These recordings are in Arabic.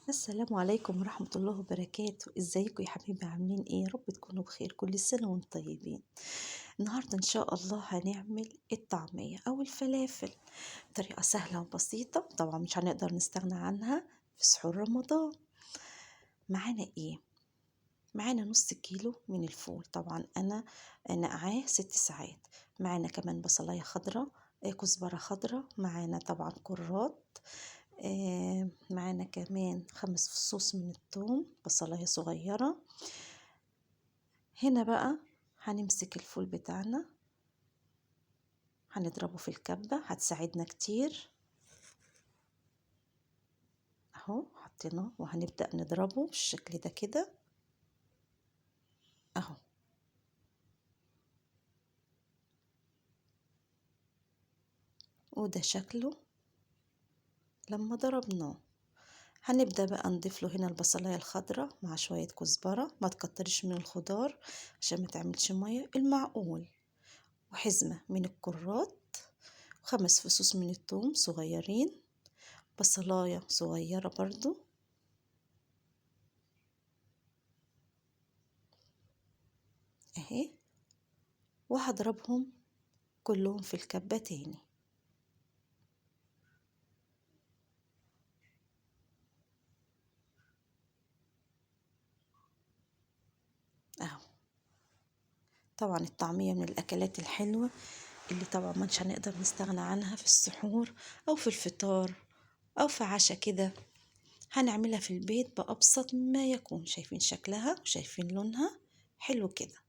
السلام عليكم ورحمة الله وبركاته. ازيكم يا حبيبي؟ عاملين ايه؟ يا رب تكونوا بخير. كل سنة وانتم طيبين. النهاردة ان شاء الله هنعمل الطعمية او الفلافل بطريقة سهلة وبسيطة، طبعا مش هنقدر نستغنى عنها في سحور رمضان. معانا ايه؟ معانا نص كيلو من الفول، طبعا انا نقعاه 6 ساعات. معانا كمان بصلاية خضراء، كزبرة خضراء، معانا طبعا كرات، معانا كمان 5 فصوص من الثوم، بصلاية صغيرة. هنا بقى هنمسك الفول بتاعنا، هنضربه في الكبة، هتساعدنا كتير. اهو حطيناه وهنبدأ نضربه بالشكل ده كده اهو. وده شكله لما ضربناه. هنبدأ بقى نضيف له هنا البصلاية الخضراء مع شوية كزبرة، ما تكترش من الخضار عشان ما تعملش مية، المعقول، وحزمة من الكرات، 5 فصوص من الثوم صغيرين، بصلاية صغيرة برضو اهي، وهضربهم كلهم في الكبة تاني اهو. طبعا الطعمية من الأكلات الحلوة اللي طبعا مش هنقدر نستغنى عنها في السحور أو في الفطار أو في عشاء كده. هنعملها في البيت بأبسط ما يكون. شايفين شكلها وشايفين لونها حلو كده.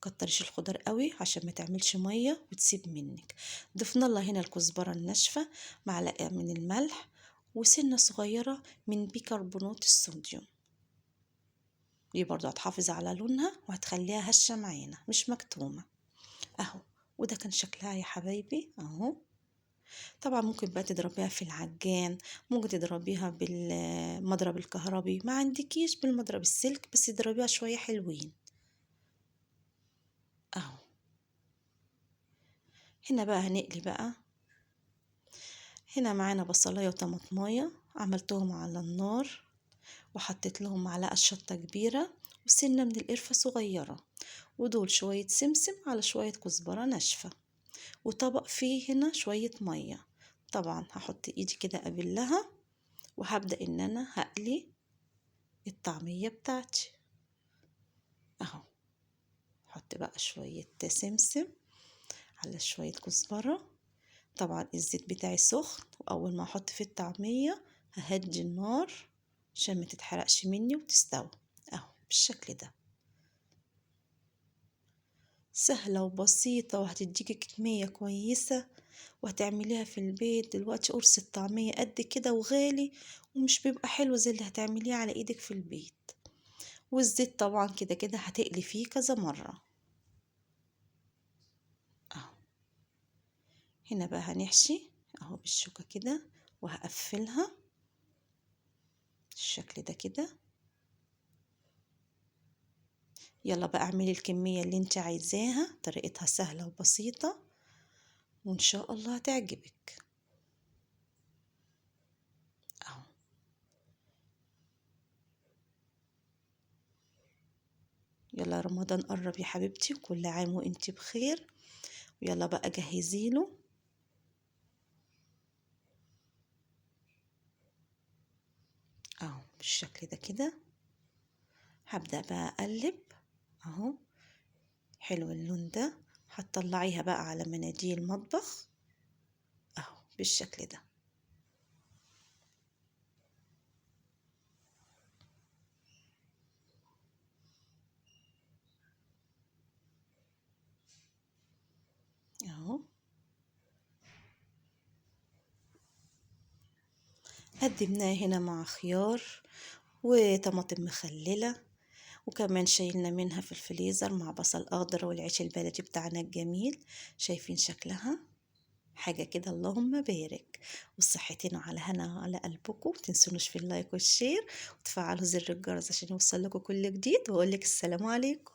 كترش الخضار قوي عشان ما تعملش مية وتسيب منك. ضفنا لها هنا الكزبرة الناشفة، معلقة من الملح، وسنة صغيرة من بيكربونات الصوديوم. دي برضو هتحافظ على لونها وهتخليها هشة معانا مش مكتومة اهو. وده كان شكلها يا حبايبي اهو. طبعا ممكن بقى تضربيها في العجان، ممكن تضربيها بالمضرب الكهربي، ما عندكيش بالمضرب السلك بس تضربيها شوية حلوين اهو. هنا بقى هنقلي بقى. هنا معانا بصلاية وطماطماية، عملتهم على النار وحطيت لهم معلقة شطة كبيرة وسنة من القرفة صغيرة، ودول شوية سمسم على شوية كزبرة ناشفة، وطبق فيه هنا شوية مية. طبعا هحط ايدي كده قبلها وهبدأ ان انا هقلي الطعمية بتاعتي اهو. احط بقى شوية سمسم على شوية كزبرة. طبعا الزيت بتاعي سخن، واول ما احط في الطعمية ههدي النار عشان ما تتحرقش مني وتستوي اهو بالشكل ده. سهلة وبسيطة وهتديكي كمية كويسة وهتعمليها في البيت. دلوقتي قرص الطعمية قد كده وغالي ومش بيبقى حلو زي اللي هتعمليه على ايدك في البيت. والزيت طبعا كده كده هتقلي فيه كذا مرة اهو. هنا بقى هنحشي اهو بالشوكة كده وهقفلها بالشكل ده كده. يلا بقى اعملي الكمية اللي انت عايزاها، طريقتها سهلة وبسيطة وان شاء الله هتعجبك اهو. يلا رمضان قرب يا حبيبتي، وكل عام وانت بخير. ويلا بقى جهزيله اهو بالشكل ده كده. هبدأ بقى اقلب اهو. حلو اللون ده. هتطلعيها بقى على مناديل مطبخ اهو بالشكل ده اهو. قدمناه هنا مع خيار وطماطم مخللة، وكمان شايلنا منها في الفريزر مع بصل اخضر والعيش البلدي بتاعنا الجميل. شايفين شكلها حاجة كده اللهم بارك. والصحتين على هنا على قلبكم. متنسونوش في اللايك والشير وتفعلوا زر الجرس عشان يوصل لكم كل جديد. واقول لك السلام عليكم.